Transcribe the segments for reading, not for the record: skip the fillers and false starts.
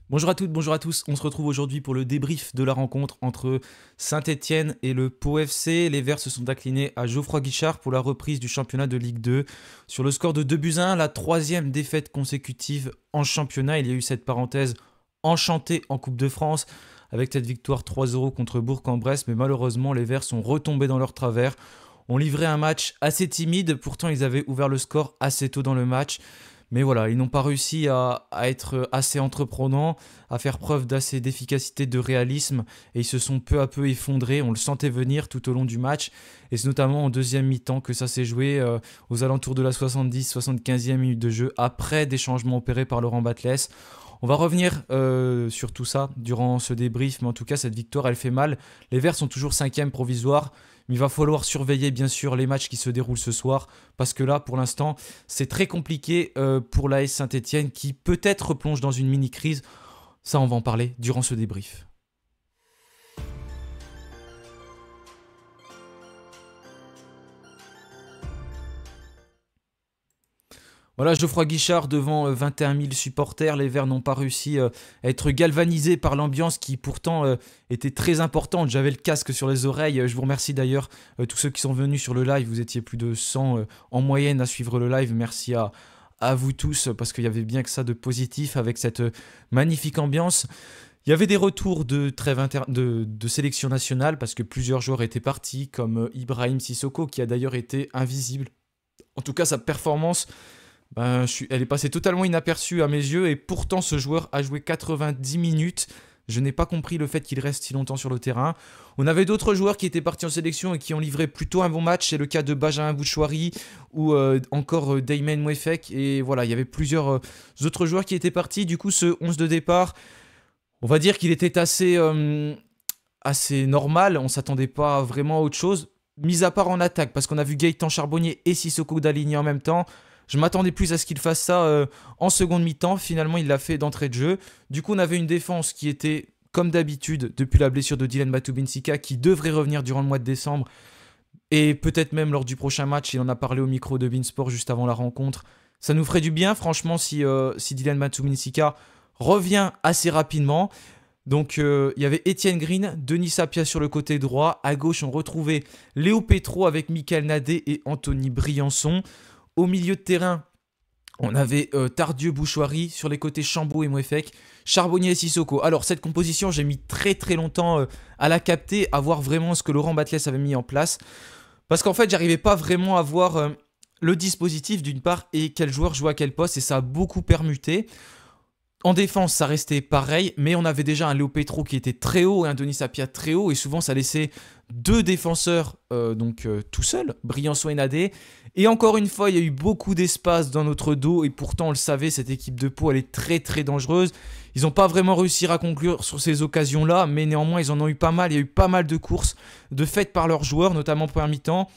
Bonjour à toutes, bonjour à tous. On se retrouve aujourd'hui pour le débrief de la rencontre entre Saint-Etienne et le Pau FC. Les Verts se sont inclinés à Geoffroy Guichard pour la reprise du championnat de Ligue 2. Sur le score de 2-1, la troisième défaite consécutive en championnat. Il y a eu cette parenthèse enchantée en Coupe de France avec cette victoire 3-0 contre Bourg-en-Bresse. Mais malheureusement, les Verts sont retombés dans leur travers. On livrait un match assez timide, pourtant ils avaient ouvert le score assez tôt dans le match. Mais voilà, ils n'ont pas réussi à être assez entreprenants, à faire preuve d'assez d'efficacité, de réalisme, et ils se sont peu à peu effondrés. On le sentait venir tout au long du match, et c'est notamment en deuxième mi-temps que ça s'est joué aux alentours de la 70-75e minute de jeu, après des changements opérés par Laurent Batles. On va revenir sur tout ça durant ce débrief, mais en tout cas, cette victoire, elle fait mal. Les Verts sont toujours 5e provisoire, mais il va falloir surveiller, bien sûr, les matchs qui se déroulent ce soir, parce que là, pour l'instant, c'est très compliqué pour l'AS Saint-Etienne, qui peut-être replonge dans une mini-crise. Ça, on va en parler durant ce débrief. Voilà, Geoffroy Guichard devant 21 000 supporters. Les Verts n'ont pas réussi à être galvanisés par l'ambiance qui pourtant était très importante. J'avais le casque sur les oreilles. Je vous remercie d'ailleurs tous ceux qui sont venus sur le live. Vous étiez plus de 100 en moyenne à suivre le live. Merci à vous tous parce qu'il y avait bien que ça de positif avec cette magnifique ambiance. Il y avait des retours de trêve de sélection nationale parce que plusieurs joueurs étaient partis comme Ibrahim Sissoko qui a d'ailleurs été invisible. En tout cas, sa performance... elle est passée totalement inaperçue à mes yeux et pourtant ce joueur a joué 90 minutes. Je n'ai pas compris le fait qu'il reste si longtemps sur le terrain. On avait d'autres joueurs qui étaient partis en sélection et qui ont livré plutôt un bon match. C'est le cas de Benjamin Bouchouari ou encore Damien Mouefek. Et voilà, il y avait plusieurs autres joueurs qui étaient partis. Du coup, ce 11 de départ, on va dire qu'il était assez normal. On ne s'attendait pas vraiment à autre chose. Mis à part en attaque, parce qu'on a vu Gaëtan Charbonnier et Sissoko d'aligner en même temps. Je m'attendais plus à ce qu'il fasse ça en seconde mi-temps. Finalement, il l'a fait d'entrée de jeu. Du coup, on avait une défense qui était, comme d'habitude, depuis la blessure de Dylan Batubinsika, qui devrait revenir durant le mois de décembre. Et peut-être même lors du prochain match. Il en a parlé au micro de Beansport juste avant la rencontre. Ça nous ferait du bien, franchement, si Dylan Batubinsika revient assez rapidement. Donc, il y avait Étienne Green, Denis Sapia sur le côté droit. À gauche, on retrouvait Léo Petro avec Michael Nadé et Anthony Briançon. Au milieu de terrain, on avait Tardieu, Bouchouari, sur les côtés Chambaud et Mouefek, Charbonnier et Sissoko. Alors cette composition, j'ai mis très très longtemps à la capter, à voir vraiment ce que Laurent Batles avait mis en place. Parce qu'en fait, j'arrivais pas vraiment à voir le dispositif d'une part et quel joueur jouait à quel poste et ça a beaucoup permuté. En défense, ça restait pareil, mais on avait déjà un Léo Petro qui était très haut et un Denis Sapia très haut, et souvent ça laissait deux défenseurs tout seuls, Briançon et Nadé. Et encore une fois, il y a eu beaucoup d'espace dans notre dos, et pourtant on le savait, cette équipe de Pau, elle est très très dangereuse. Ils n'ont pas vraiment réussi à conclure sur ces occasions-là, mais néanmoins ils en ont eu pas mal. Il y a eu pas mal de courses de faites par leurs joueurs, notamment en première mi-temps.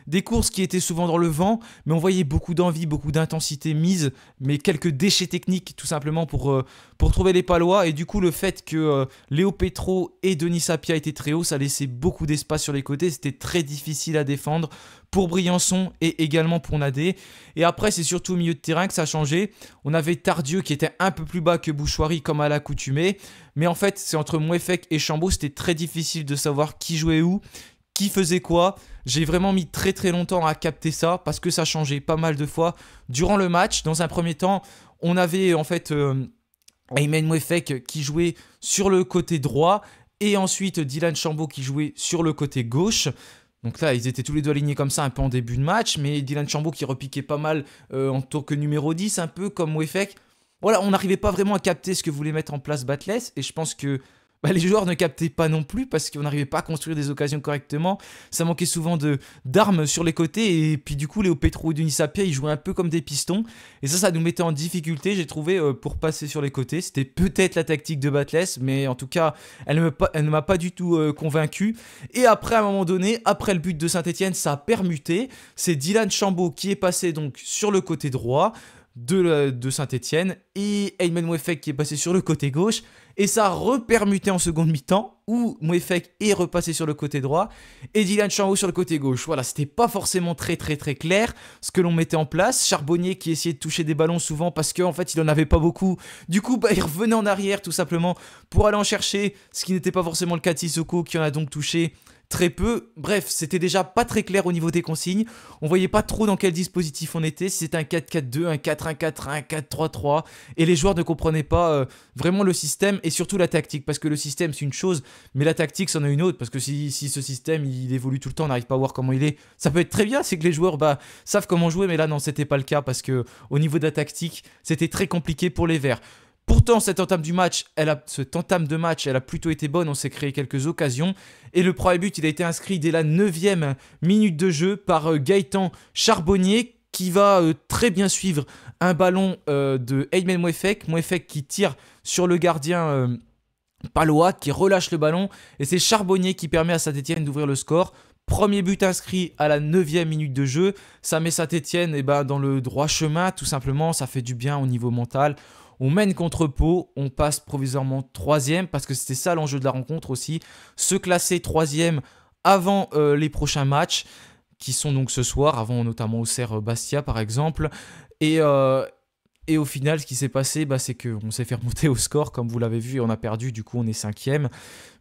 Des courses qui étaient souvent dans le vent, mais on voyait beaucoup d'envie, beaucoup d'intensité mise, mais quelques déchets techniques tout simplement pour trouver les palois. Et du coup, le fait que Léo Petro et Denis Sapia étaient très hauts, ça laissait beaucoup d'espace sur les côtés. C'était très difficile à défendre pour Briançon et également pour Nadé. Et après, c'est surtout au milieu de terrain que ça a changé. On avait Tardieu qui était un peu plus bas que Bouchouari comme à l'accoutumée. Mais en fait, c'est entre Mouefek et Chambaud, c'était très difficile de savoir qui jouait où, qui faisait quoi. J'ai vraiment mis très très longtemps à capter ça parce que ça changeait pas mal de fois durant le match. Dans un premier temps, on avait en fait Aymen Mouefek qui jouait sur le côté droit et ensuite Dylan Chambaud qui jouait sur le côté gauche. Donc là, ils étaient tous les deux alignés comme ça un peu en début de match, mais Dylan Chambaud qui repiquait pas mal en tant que numéro 10, un peu comme Mouefek. Voilà, on n'arrivait pas vraiment à capter ce que voulait mettre en place Batles, et je pense que les joueurs ne captaient pas non plus parce qu'on n'arrivait pas à construire des occasions correctement. Ça manquait souvent d'armes sur les côtés. Et puis du coup, Léo Petro et Denis Sapia, ils jouaient un peu comme des pistons. Et ça nous mettait en difficulté, j'ai trouvé, pour passer sur les côtés. C'était peut-être la tactique de Batles, mais en tout cas, elle ne m'a pas du tout convaincu. Et après, à un moment donné, après le but de Saint-Etienne, ça a permuté. C'est Dylan Chambaud qui est passé donc sur le côté droit. de Saint-Etienne. Et Aymen Mouefek qui est passé sur le côté gauche. Et ça a repermuté en seconde mi-temps où Mouefek est repassé sur le côté droit et Dylan Chambaud sur le côté gauche. Voilà, c'était pas forcément très clair ce que l'on mettait en place. Charbonnier qui essayait de toucher des ballons souvent parce qu'en fait il en avait pas beaucoup. Du coup, il revenait en arrière tout simplement pour aller en chercher, ce qui n'était pas forcément le cas de Sissoko qui en a donc touché très peu. Bref, c'était déjà pas très clair au niveau des consignes. On voyait pas trop dans quel dispositif on était, si c'était un 4-4-2, un 4-1-4-1, un 4-3-3. Et les joueurs ne comprenaient pas vraiment le système et surtout la tactique. Parce que le système c'est une chose, mais la tactique c'en est une autre. Parce que si ce système il évolue tout le temps, on n'arrive pas à voir comment il est. Ça peut être très bien, c'est que les joueurs savent comment jouer, mais là non, c'était pas le cas. Parce que au niveau de la tactique, c'était très compliqué pour les Verts. Pourtant, cette entame de match, elle a plutôt été bonne. On s'est créé quelques occasions. Et le premier but, il a été inscrit dès la 9e minute de jeu par Gaëtan Charbonnier, qui va très bien suivre un ballon de Aymen Mouefek. Mouefek qui tire sur le gardien palois, qui relâche le ballon. Et c'est Charbonnier qui permet à Saint-Etienne d'ouvrir le score. Premier but inscrit à la 9e minute de jeu. Ça met Saint-Etienne dans le droit chemin, tout simplement. Ça fait du bien au niveau mental. On mène contre Pau, on passe provisoirement 3e parce que c'était ça l'enjeu de la rencontre aussi. Se classer 3e avant les prochains matchs qui sont donc ce soir, avant notamment Auxerre-Bastia par exemple. Et au final, ce qui s'est passé, c'est qu'on s'est fait remonter au score comme vous l'avez vu et on a perdu, du coup on est 5e.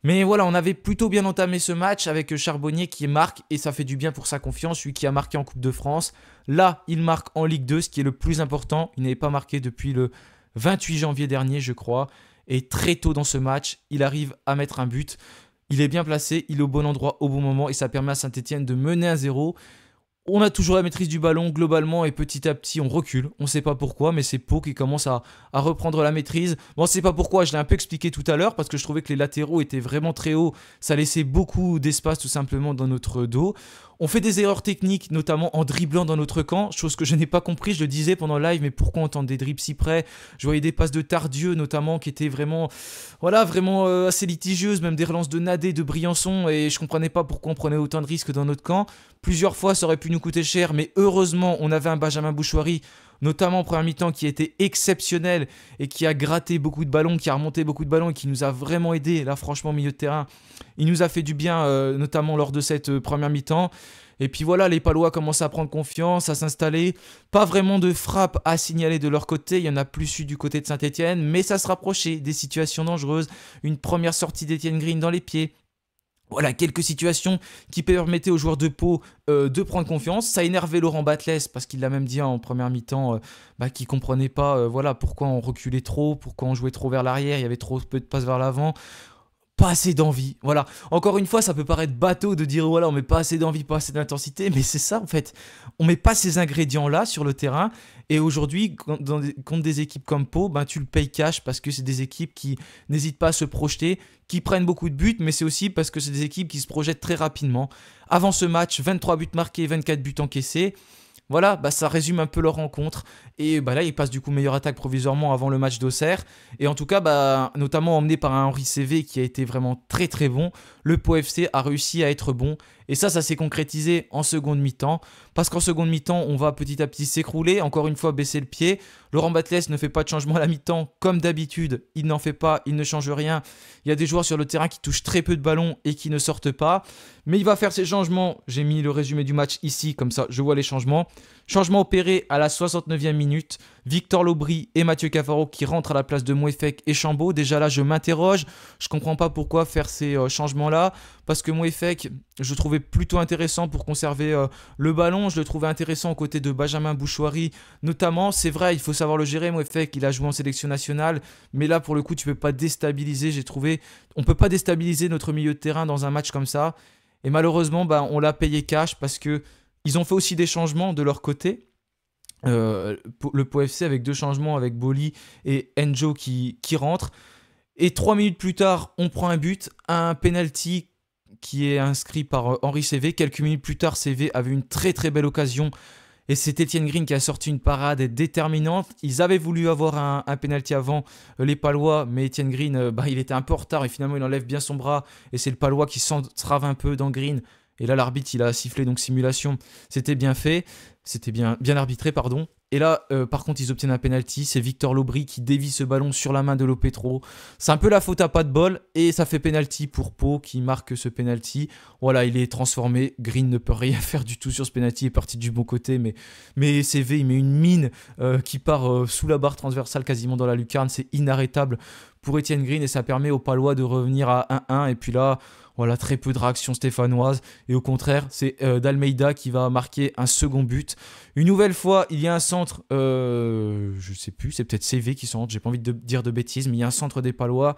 Mais voilà, on avait plutôt bien entamé ce match avec Charbonnier qui marque et ça fait du bien pour sa confiance, lui qui a marqué en Coupe de France. Là, il marque en Ligue 2, ce qui est le plus important. Il n'avait pas marqué depuis le 28 janvier dernier, je crois. Et très tôt dans ce match, il arrive à mettre un but. Il est bien placé, il est au bon endroit, au bon moment. Et ça permet à Saint-Etienne de mener 1-0. On a toujours la maîtrise du ballon globalement et petit à petit on recule. On ne sait pas pourquoi, mais c'est Pau qui commence à reprendre la maîtrise. Bon, on ne sait pas pourquoi, je l'ai un peu expliqué tout à l'heure parce que je trouvais que les latéraux étaient vraiment très hauts. Ça laissait beaucoup d'espace tout simplement dans notre dos. On fait des erreurs techniques, notamment en dribblant dans notre camp, chose que je n'ai pas compris, je le disais pendant le live, mais pourquoi on tente des dribbles si près? Je voyais des passes de Tardieu notamment qui étaient vraiment, assez litigieuses, même des relances de Nadé, de Briançon, et je comprenais pas pourquoi on prenait autant de risques dans notre camp. Plusieurs fois, ça aurait pu nous coûter cher, mais heureusement, on avait un Benjamin Bouchouari, notamment en première mi-temps, qui était exceptionnel et qui a gratté beaucoup de ballons, qui a remonté beaucoup de ballons et qui nous a vraiment aidé. Là, franchement, milieu de terrain, il nous a fait du bien, notamment lors de cette première mi-temps. Et puis voilà, les Palois commencent à prendre confiance, à s'installer. Pas vraiment de frappe à signaler de leur côté, il y en a plus eu du côté de Saint-Etienne, mais ça se rapprochait des situations dangereuses. Une première sortie d'Étienne Green dans les pieds. Voilà, quelques situations qui permettaient aux joueurs de Pau de prendre confiance. Ça a énervé Laurent Batles parce qu'il l'a même dit en première mi-temps qu'il ne comprenait pas pourquoi on reculait trop, pourquoi on jouait trop vers l'arrière, il y avait trop peu de passes vers l'avant. Pas assez d'envie, voilà. Encore une fois, ça peut paraître bateau de dire voilà, on met pas assez d'envie, pas assez d'intensité, mais c'est ça en fait. On met pas ces ingrédients-là sur le terrain. Et aujourd'hui, contre des équipes comme Pau, tu le payes cash parce que c'est des équipes qui n'hésitent pas à se projeter, qui prennent beaucoup de buts, mais c'est aussi parce que c'est des équipes qui se projettent très rapidement. Avant ce match, 23 buts marqués, 24 buts encaissés. Voilà, ça résume un peu leur rencontre. Et là, ils passent du coup meilleure attaque provisoirement avant le match d'Auxerre. Et en tout cas, notamment emmené par un Henri Cévé qui a été vraiment très très bon, le Pau FC a réussi à être bon. Et ça s'est concrétisé en seconde mi-temps. Parce qu'en seconde mi-temps, on va petit à petit s'écrouler, encore une fois baisser le pied. Laurent Batles ne fait pas de changement à la mi-temps comme d'habitude. Il n'en fait pas, il ne change rien. Il y a des joueurs sur le terrain qui touchent très peu de ballons et qui ne sortent pas. Mais il va faire ses changements. J'ai mis le résumé du match ici, comme ça je vois les changements. Changement opéré à la 69e minute. Victor Lobry et Mathieu Cafaro qui rentrent à la place de Mouefek et Chambaud. Déjà là, je m'interroge. Je ne comprends pas pourquoi faire ces changements-là. Parce que Mouefek, je le trouvais plutôt intéressant pour conserver le ballon. Je le trouvais intéressant aux côtés de Benjamin Bouchouari. Notamment, c'est vrai, il faut savoir le gérer. Mouefek, il a joué en sélection nationale. Mais là, pour le coup, tu ne peux pas déstabiliser. J'ai trouvé, on ne peut pas déstabiliser notre milieu de terrain dans un match comme ça. Et malheureusement, on l'a payé cash parce que ils ont fait aussi des changements de leur côté. Le Pau FC avec 2 changements avec Boli et Enjo qui rentrent. Et 3 minutes plus tard, on prend un but, un penalty qui est inscrit par Henri Cévé. Quelques minutes plus tard, Cévé avait une très très belle occasion. Et c'est Étienne Green qui a sorti une parade déterminante. Ils avaient voulu avoir un penalty avant les Palois, mais Étienne Green, il était un peu en retard et finalement il enlève bien son bras. Et c'est le Palois qui s'entrave un peu dans Green. Et là, l'arbitre, il a sifflé, donc simulation. C'était bien fait. C'était bien arbitré, pardon. Et là, par contre, ils obtiennent un penalty. C'est Victor Lobry qui dévie ce ballon sur la main de Lopetro. C'est un peu la faute à pas de bol. Et ça fait penalty pour Pau qui marque ce penalty. Voilà, il est transformé. Green ne peut rien faire du tout sur ce penalty. Il est parti du bon côté. Mais CV, il met une mine qui part sous la barre transversale, quasiment dans la lucarne. C'est inarrêtable pour Étienne Green. Et ça permet aux Palois de revenir à 1-1. Et puis là, voilà, très peu de réaction stéphanoise. Et au contraire, c'est d'Almeida qui va marquer un second but. Une nouvelle fois, il y a un centre, je sais plus, c'est peut-être CV qui centre, j'ai pas envie de dire de bêtises, mais il y a un centre des Palois.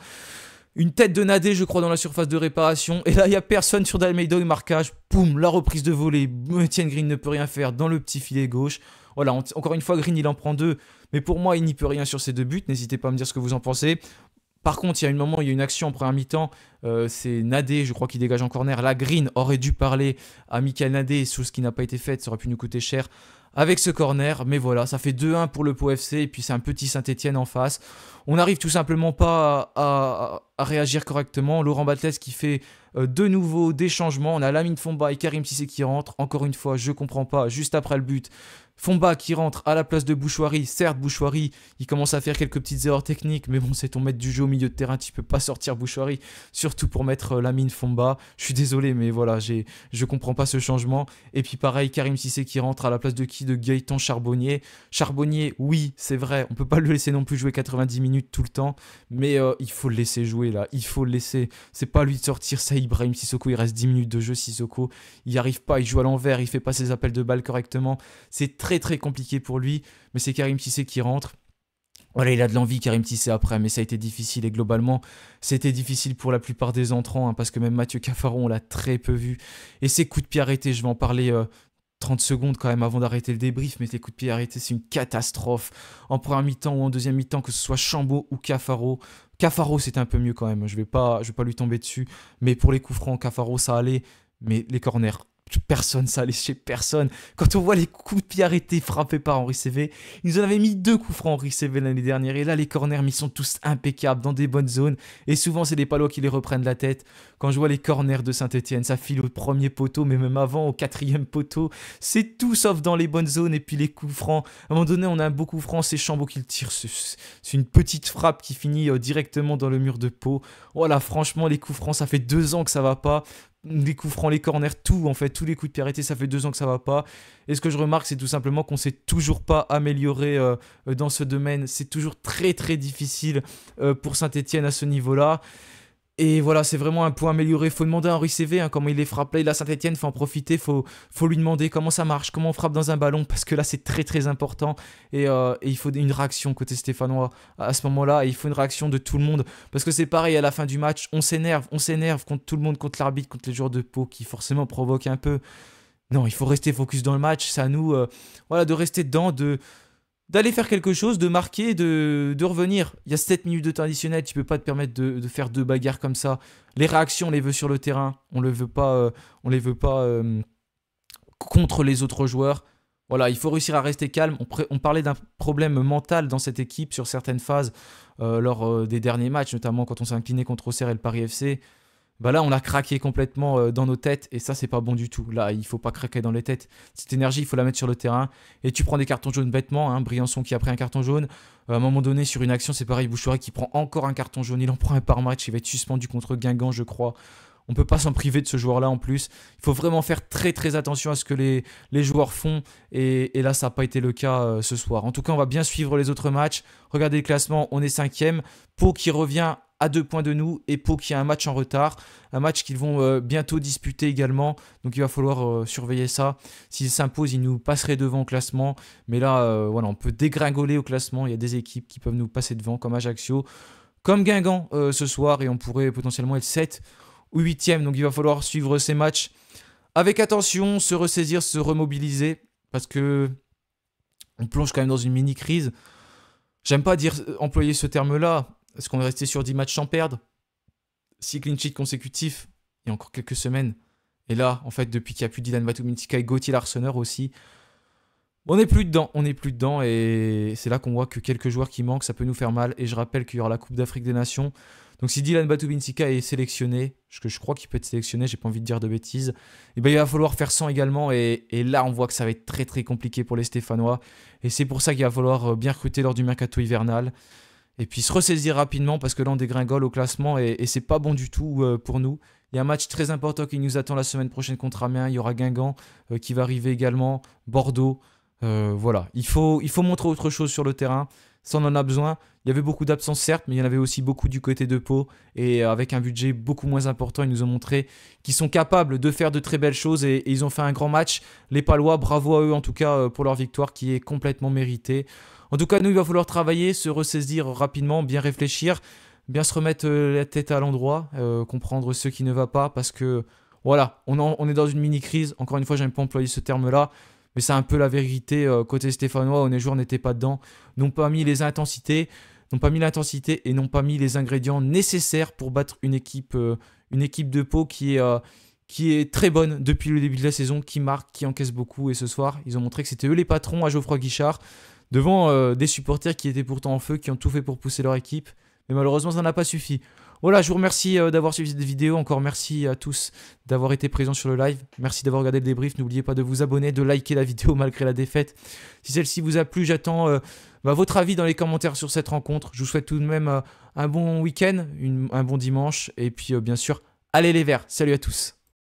Une tête de Nadé, je crois, dans la surface de réparation. Et là, il n'y a personne sur d'Almeida au marquage. Poum, la reprise de volée. Etienne Green ne peut rien faire dans le petit filet gauche. Voilà, encore une fois, Green, il en prend 2. Mais pour moi, il n'y peut rien sur ces 2 buts. N'hésitez pas à me dire ce que vous en pensez. Par contre, il y a un moment, il y a une action en première mi-temps, c'est Nadé, je crois, qui dégage en corner. Là, Green aurait dû parler à Michael Nadé, chose qui n'a pas été faite, ça aurait pu nous coûter cher avec ce corner. Mais voilà, ça fait 2-1 pour le Pau FC, et puis c'est un petit Saint-Etienne en face. On n'arrive tout simplement pas à réagir correctement. Laurent Batles qui fait de nouveau des changements. On a Lamine Fomba et Karim Cissé qui rentrent. Encore une fois, je ne comprends pas, juste après le but. Fomba qui rentre à la place de Bouchoirie. Certes, Bouchoirie, il commence à faire quelques petites erreurs techniques, mais bon, c'est ton maître du jeu au milieu de terrain, tu peux pas sortir Bouchoirie, surtout pour mettre Lamine Fomba. Je suis désolé, mais voilà, je comprends pas ce changement. Et puis pareil, Karim Cissé qui rentre à la place de qui? De Gaëtan Charbonnier. Charbonnier, oui, c'est vrai, on peut pas le laisser non plus jouer 90 minutes tout le temps, mais il faut le laisser jouer là, il faut le laisser. C'est pas lui de sortir ça, Ibrahim Sissoko, il reste 10 minutes de jeu, Sissoko, il n'y arrive pas, il joue à l'envers, il fait pas ses appels de balle correctement. C'est très compliqué pour lui, mais c'est Karim Cissé qui rentre. Voilà, il a de l'envie, Karim Cissé, après, mais ça a été difficile, et globalement, c'était difficile pour la plupart des entrants, hein, parce que même Mathieu Cafaro, on l'a très peu vu. Et ses coups de pied arrêtés, je vais en parler 30 secondes quand même avant d'arrêter le débrief, mais les coups de pied arrêtés, c'est une catastrophe. En première mi-temps ou en deuxième mi-temps, que ce soit Chambaud ou Cafaro. Cafaro, c'était un peu mieux quand même, je vais pas lui tomber dessus, mais pour les coups francs, Cafaro, ça allait, mais les corners, personne, ça allait chez personne. Quand on voit les coups de pied arrêtés frappés par Henri Cévé, ils nous en avaient mis 2 coups francs Henri Cévé l'année dernière. Et là, les corners, ils sont tous impeccables dans des bonnes zones. Et souvent, c'est les Palois qui les reprennent la tête. Quand je vois les corners de Saint-Etienne, ça file au premier poteau, mais même avant, au 4e poteau. C'est tout sauf dans les bonnes zones. Et puis les coups francs. À un moment donné, on a un beau coup franc, c'est Chambaud qui le tire. C'est une petite frappe qui finit directement dans le mur de Pau. Voilà, franchement, les coups francs, ça fait 2 ans que ça va pas. Les coups francs, les corners, tout en fait, tous les coups de pied arrêtés, ça fait 2 ans que ça va pas. Et ce que je remarque, c'est tout simplement qu'on s'est toujours pas amélioré dans ce domaine. C'est toujours très difficile pour Saint-Etienne à ce niveau-là. Et voilà, c'est vraiment un point amélioré. Faut demander à Henri Cévé comment il les frappe. Là, il a Saint-Etienne, faut en profiter. Faut lui demander comment ça marche, comment on frappe dans un ballon, parce que là, c'est très important. Et il faut une réaction côté stéphanois à ce moment-là. Et il faut une réaction de tout le monde. Parce que c'est pareil à la fin du match. On s'énerve contre tout le monde, contre l'arbitre, contre les joueurs de Pau qui forcément provoquent un peu. Non, il faut rester focus dans le match. C'est à nous voilà, de rester dedans, d'aller faire quelque chose, de marquer, de revenir. Il y a 7 minutes de temps additionnel, tu peux pas te permettre de faire 2 bagarres comme ça. Les réactions, on les veut sur le terrain, on les veut pas contre les autres joueurs. Voilà, il faut réussir à rester calme. On parlait d'un problème mental dans cette équipe sur certaines phases lors des derniers matchs, notamment quand on s'est incliné contre Auxerre et le Paris FC. Bah là, on a craqué complètement dans nos têtes et ça, c'est pas bon du tout. Là, il faut pas craquer dans les têtes. Cette énergie, il faut la mettre sur le terrain. Et tu prends des cartons jaunes bêtement. Hein. Briançon qui a pris un carton jaune. À un moment donné, sur une action, c'est pareil. Bouchoirie qui prend encore un carton jaune. Il en prend un par match. Il va être suspendu contre Guingamp, je crois. On peut pas s'en priver de ce joueur-là en plus. Il faut vraiment faire très attention à ce que les joueurs font. Et là, ça n'a pas été le cas ce soir. En tout cas, on va bien suivre les autres matchs. Regardez le classement, on est 5e. Pau qui revient à 2 points de nous et Pau qui a un match en retard. Un match qu'ils vont bientôt disputer également. Donc il va falloir surveiller ça. S'ils s'imposent, ils nous passeraient devant au classement. Mais là, voilà, on peut dégringoler au classement. Il y a des équipes qui peuvent nous passer devant, comme Ajaccio, comme Guingamp ce soir. Et on pourrait potentiellement être 7 ou 8e. Donc il va falloir suivre ces matchs avec attention, se ressaisir, se remobiliser. Parce que on plonge quand même dans une mini-crise. J'aime pas employer ce terme-là. Est-ce qu'on est resté sur 10 matchs sans perdre? 6 clean sheets consécutifs il y a encore quelques semaines. Et là, en fait, depuis qu'il n'y a plus Dylan Vatumintika et Gauthier Larsonneur aussi, on n'est plus dedans. Et c'est là qu'on voit que quelques joueurs qui manquent, ça peut nous faire mal. Et je rappelle qu'il y aura la Coupe d'Afrique des Nations. Donc si Dylan Batubinsika est sélectionné, que je crois qu'il peut être sélectionné, j'ai pas envie de dire de bêtises, et ben il va falloir faire 100 également. Et là, on voit que ça va être très très compliqué pour les Stéphanois. Et c'est pour ça qu'il va falloir bien recruter lors du mercato hivernal. Et puis se ressaisir rapidement parce que là on dégringole au classement et c'est pas bon du tout pour nous. Il y a un match très important qui nous attend la semaine prochaine contre Amiens. Il y aura Guingamp qui va arriver également, Bordeaux. Voilà, il faut montrer autre chose sur le terrain. Ça on en a besoin. Il y avait beaucoup d'absences certes, mais il y en avait aussi beaucoup du côté de Pau. Et avec un budget beaucoup moins important, ils nous ont montré qu'ils sont capables de faire de très belles choses et ils ont fait un grand match. Les Palois, bravo à eux en tout cas pour leur victoire qui est complètement méritée. En tout cas, nous, il va falloir travailler, se ressaisir rapidement, bien réfléchir, bien se remettre la tête à l'endroit, comprendre ce qui ne va pas, parce que, voilà, on est dans une mini-crise. Encore une fois, j'aime pas employer ce terme-là, mais c'est un peu la vérité. Côté stéphanois, où les joueurs n'étaient pas dedans, n'ont pas mis l'intensité et n'ont pas mis les ingrédients nécessaires pour battre une équipe de Pau qui est très bonne depuis le début de la saison, qui marque, qui encaisse beaucoup. Et ce soir, ils ont montré que c'était eux les patrons à Geoffroy Guichard, devant des supporters qui étaient pourtant en feu, qui ont tout fait pour pousser leur équipe. Mais malheureusement, ça n'a pas suffi. Voilà, je vous remercie d'avoir suivi cette vidéo. Encore merci à tous d'avoir été présents sur le live. Merci d'avoir regardé le débrief. N'oubliez pas de vous abonner, de liker la vidéo malgré la défaite. Si celle-ci vous a plu, j'attends votre avis dans les commentaires sur cette rencontre. Je vous souhaite tout de même un bon week-end, un bon dimanche. Et puis bien sûr, allez les Verts. Salut à tous.